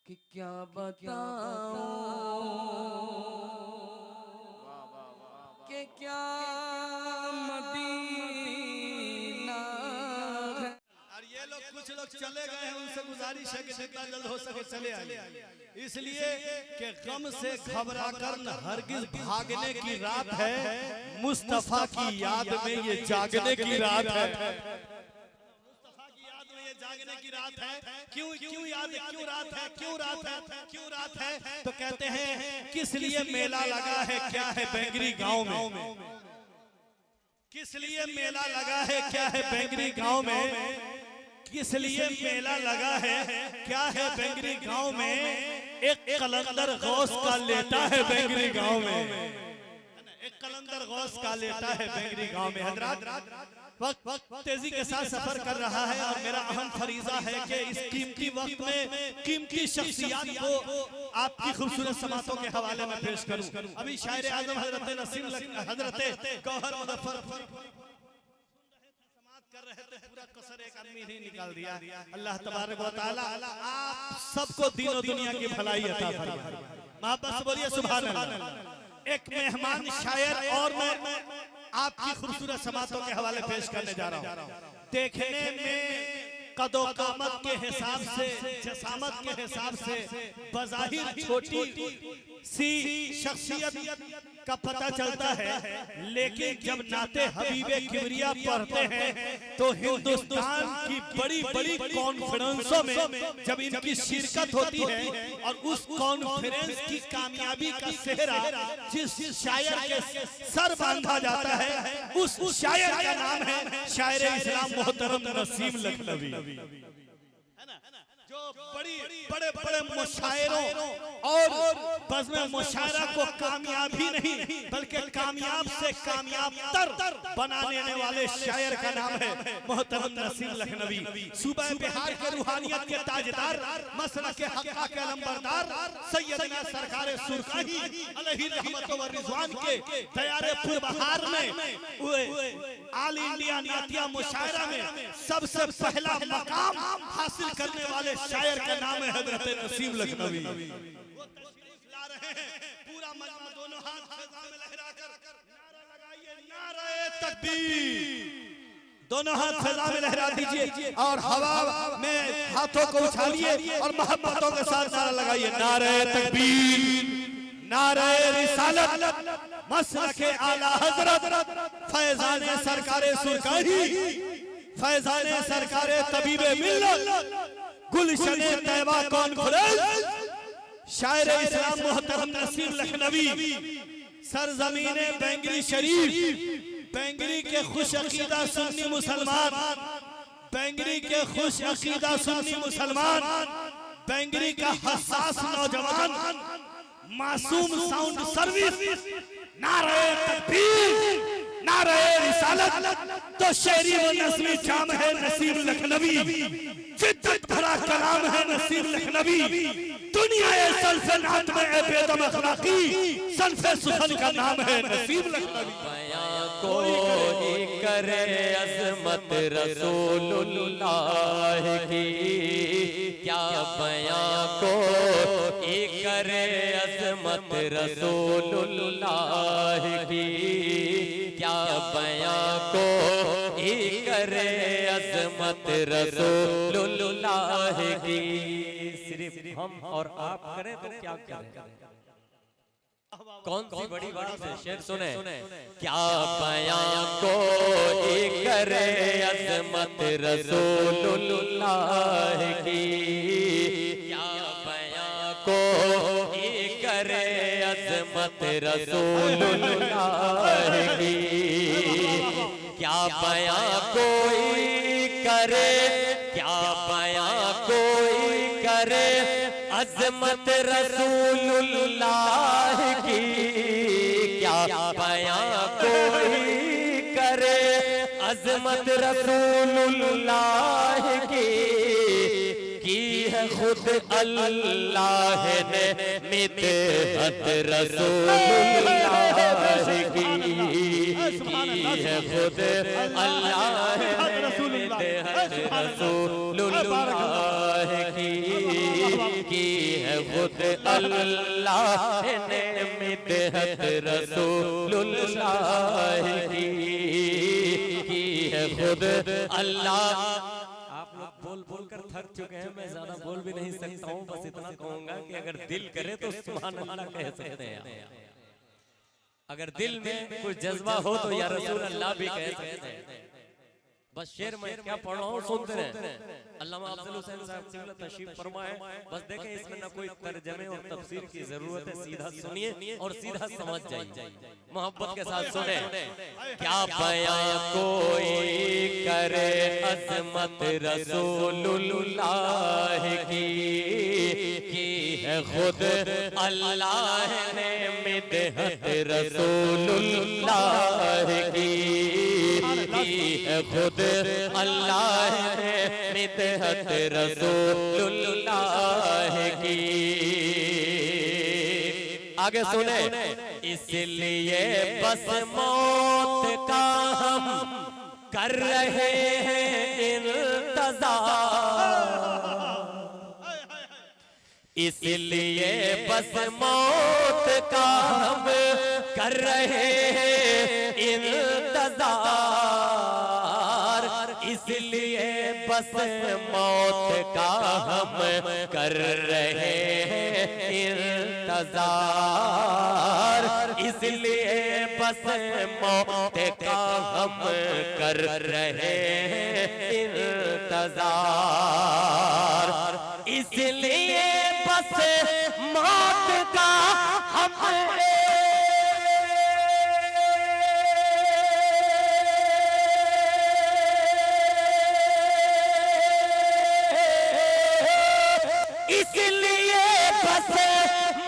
कि क्या बताऊं कि क्या मदीना है। और ये लोग कुछ लोग चले गए हैं, उनसे गुजारिश है कि जितना जल्द हो सके चले आइए, इसलिए कि गम से घबराकर न हरगिज भागने की रात है, मुस्तफा की याद में ये जागने की रात है। मुस्तफा की याद में ये जागने की रात है। क्यों क्यों याद, क्यों रात है, क्यों रात है, क्यों रात है? तो कहते हैं किस लिए मेला लगा है, क्या है बेंगरी गांव में? किस लिए मेला लगा है, क्या है बेंगरी गांव में? किस लिए मेला लगा है, क्या है बेंगरी गांव में? एक कलंदर गौस का लेता है बेंगरी गांव में, एक कलंदर गौस का लेता है बेंगरी गांव में। हजरात, वक्त तेजी के साथ सफर कर रहा है और मेरा अहम फरीजा है कि इस कीमती वक्त में कीमती शख्सियत को आपकी खूबसूरत समातों के हवाले में पेश करूं। अभी शायर आजम हजरत नसीम हजरत गौहर मुज़फ्फर कर रहे थे, पूरा कसर एक आदमी नहीं निकाल दिया। अल्लाह तबारक व तआला आप सबको दीन और दुनिया की भलाई अता फरमाए। मोहब्बत से बोलिए सुभान अल्लाह। एक मेहमान शायर और मैं आपकी खूबसूरत समातों के हवाले पेश करने जा रहा हूँ। देखने में कदो कामत के हिसाब से, जसामत के हिसाब से बज़ाहिर छोटी सी शख्सियत का पता चलता है, लेकिन जब नाते हबीबे किबरिया पढ़ते हैं तो हिंदुस्तान की बड़ी बड़ी कॉन्फ्रेंसों में जब इनकी शिरकत होती है और उस कॉन्फ्रेंस की कामयाबी का सेहरा जिस शायर के सर बांधा जाता है, उस शायर का नाम है शायर इस्लाम मोहतरम नसीम लखनवी, है ना? जो बड़े बड़े मुशायरों और बज़्म मुशायरा को कामयाबी नहीं बल्कि कामयाब से कामयाब तर बनाने वाले शायर का नाम है मोहतरम नसीम लखनवी। सूबा बिहार के रूहानियत के ताजदार, मसलक के हक़्क़ा के अलंबरदार सैयदना सरकार सुरखाही अलैहि रहमत व रिज़वान के तैयारे पुरबहार में ऑल इंडिया नातिया मुशायरा में सबसे पहला मकाम हासिल करने वाले शायर का नाम है हजरत नसीम लखनवी। वो तशरीफ ला रहे हैं, पूरा मजमा दोनों हाथ फ़िज़ा में लहराकर नारा लगाइए, नारे तकबीर। दोनों हाथ फ़िज़ा में लहरा दीजिए और हवा में हाथों को उछालिए और मोहब्बतों के साथ नारा लगाइए, नारे तकबीर, नारे रिसालत, मसलके आला हज़रत फैज़ाने सरकारे सुरखाही, फैज़ाने सरकारे तबीबे मिल्लत, गुलशने तैयबा कॉन्फ्रेंस, शायर इस्लाम मोहतरम नसीम लखनवी, सरजमीने बेंगरी शरीफ, बेंगरी के खुश अकीदा सुन्नी मुसलमान, बेंगरी के खुश अकीदा सुन्नी मुसलमान, बेंगरी का हसास नौजवान, मासूम साउंड सर्विस, नारे तकबीर, नारे रिसालत, तो शेरी व नज़्मी जाम है नसीम लखनवी, जिद्दत भरा कलाम है नसीम लखनवी, दुनिया सल्फ़े नात में बेदम अखलाकी, सल्फ़े सुखन का नाम है नसीम लखनवी। बयां कोई करे अज़मत रसूलुल्लाह की, क्या बयां कोई करे अज़मत रसूलुल्लाह की, क्या बयां कोई करे अज़मत रसूलुल्लाह की। सिर्फ हम और आप करें तो क्या करें? कौन सी बड़ी बड़ी से शेर सुने, क्या बयां कोई करे अज़मत रसूलुल्लाह की, क्या बयां कोई करे अज़मत रसूलुल्लाह की, क्या बयां कोई करे, क्या बयां कोई करे अज़मत रसूलुल्लाह की, क्या बयां कोई करे अज़मत रसूलुल्लाह की है खुद अल्लाह ने मिदहत रसूलुल्लाह की है खुद अल्लाह ने मिदहत रसूलुल्लाह की है खुद अल्लाह ने मिदहत रसूलुल्लाह की है खुद अल्लाह। आप लोग बोल बोल कर थक चुके हैं, मैं ज्यादा बोल भी नहीं सकता हूँ, बस इतना कहूंगा कि अगर दिल करे तो सुभान अल्लाह कह सकते हैं। अगर दिल में कुछ जज्बा हो तो या रसूल अल्लाह भी कह सकते हैं। बस शेर में क्या पढ़ रहा हूँ सुनते रहे। अल्लामा अफजल हुसैन साहब क़िबला तशरीफ फरमाए। बस देखें इसमें ना कोई तर्जमे और तफसीर की जरूरत है, सीधा सुनिए और सीधा समझ जाइए, मोहब्बत के साथ सुने। क्या बयां कोई करे अज़मत रसूलुल्लाह की है खुद अल्लाह ने मिदहत रसूलुल्लाह की है खुद अल्लाह ने मिदहत रसूलुल्लाह की। आगे सुने, इसलिए बस मौत का हम कर रहे हैं इंतजार, इसलिए बस मौत का हम कर रहे हैं इंतजार, इसलिए बस मौत का हम कर रहे हैं इंतजार, इसलिए बस मौत का हम कर रहे हैं इंतजार, इसलिए बस मौत का हम इसलिए बस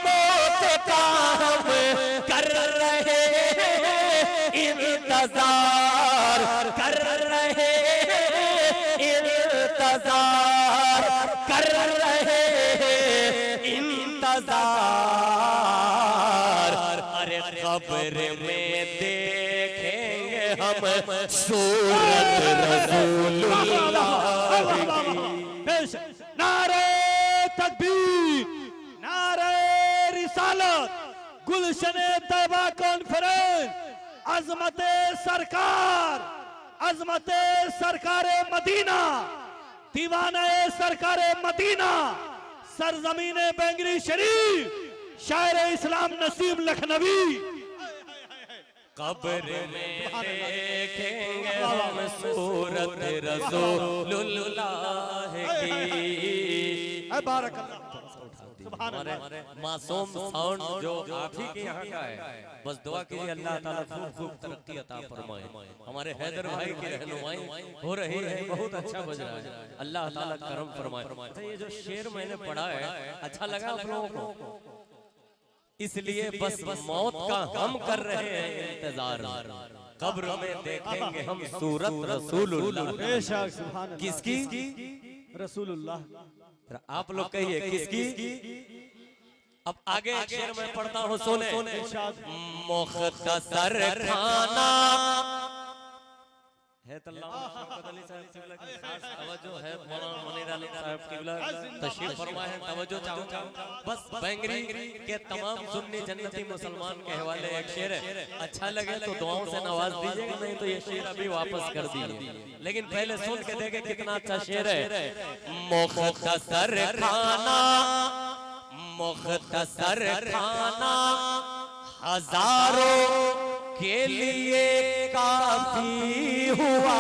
मौत का हम कर रहे हैं इंतजार, कर रहे हैं इंतजार, कर रहे हैं इंतजार। अरे खबर में देखेंगे हम सूरत रसूलुल्लाह की। नारे तकबीर, नारे रिसालत, गुलशने तैयबा कॉन्फ्रेंस, अजमते सरकार, अजमते सरकारे मदीना, दीवाने सरकारे मदीना, सरजमीने बेंगरी शरीफ, शायर इस्लाम नसीम लखनवी। कब्र में देखेंगे हम सूरत रसूलुल्लाह की। हमारे मासूम साउंड जो आप ही के यहाँ का है, बस दुआ कीजिए अल्लाह ताला खूब खूब तरक्की अता फरमाए। हमारे हैदर भाई की रहनुमाई हो रही है, बहुत अच्छा बज रहा है, अल्लाह ताला करम फरमाए। अच्छा, ये जो शेर मैंने पढ़ा है अच्छा लगा आप लोगों को? इसलिए बस मौत का हम कर रहे हैं इंतजार, कब्र में देखेंगे हम सूरत रसूलुल्लाह। किसकी? रसूलुल्लाह। आप लोग कहिए किसकी? अब आगे शेर में पढ़ता हूँ, सुने। मुख्तसर खाना है तवज्जो है, मौलाना मुनीर अली साहब क़िबला तशरीफ फरमा है, तवज्जो चाहूंगा। बस बेंगरी के तमाम सुन्नी जन्नती मुसलमान के हवाले एक शेर है, अच्छा लगे तो दुआओं से नवाज दीजिएगा, नहीं तो ये शेर अभी वापस कर दीजिए। लेकिन पहले सुन के देखे कितना अच्छा शेर है। मुख्तसर खाना, मुख्तसर खाना हजारों के लिए काफी हुआ,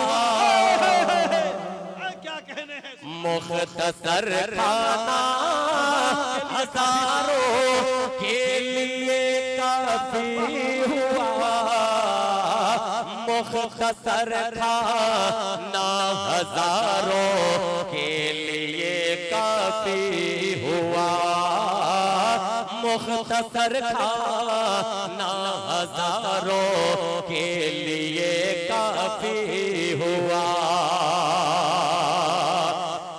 क्या कहने हैं? मुख्तसर खाना हजारों के लिए काफी हुआ, मुख्तसर खाना हजारों के लिए काफी हुआ, मुख्तसर खाना हजारों के लिए काफी हुआ।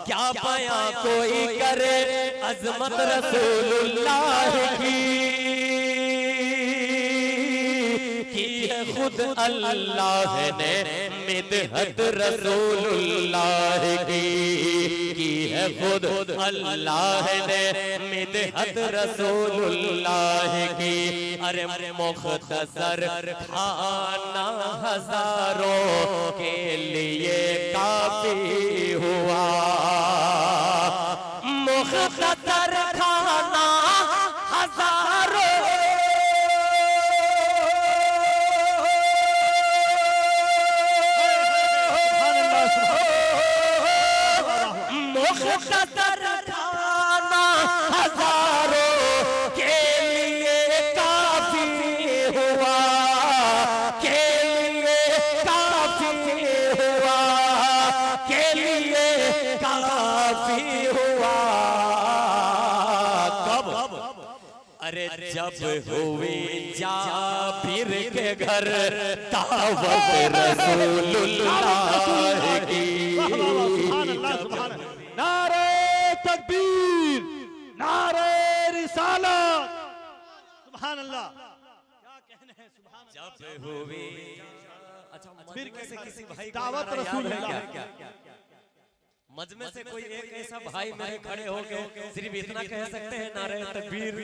क्या बयां कोई करे अजमत रसूलुल्लाह की है खुद अल्लाह ने मिदहत रसूलुल्लाह की है खुद अल्लाह ने मिदहत रसूलुल्लाह की। अरे मुख्तसर खाना हजारों के लिए काफी हुआ, मुख्तसर खाना हजारों मुख्तसर खाना हजारों के लिए काफी हुआ, के लिए काफी हुआ, के लिए काफी हुआ। कब? अरे जब हुई जाबिर के घर दावत रसूलुल्लाह की। नारे तकबीर, नारे रिसालत, सुभान अल्लाह। क्या कहने हैं, सुभान अल्लाह। जब हुई अच्छा फिर से किसी भाई को दावत हमारा याद है रसूलुल्लाह। क्या? मजमे से कोई एक ऐसा भाई मेरे खड़े होके सिर्फ इतना कह सकते हैं नारे तकबीर।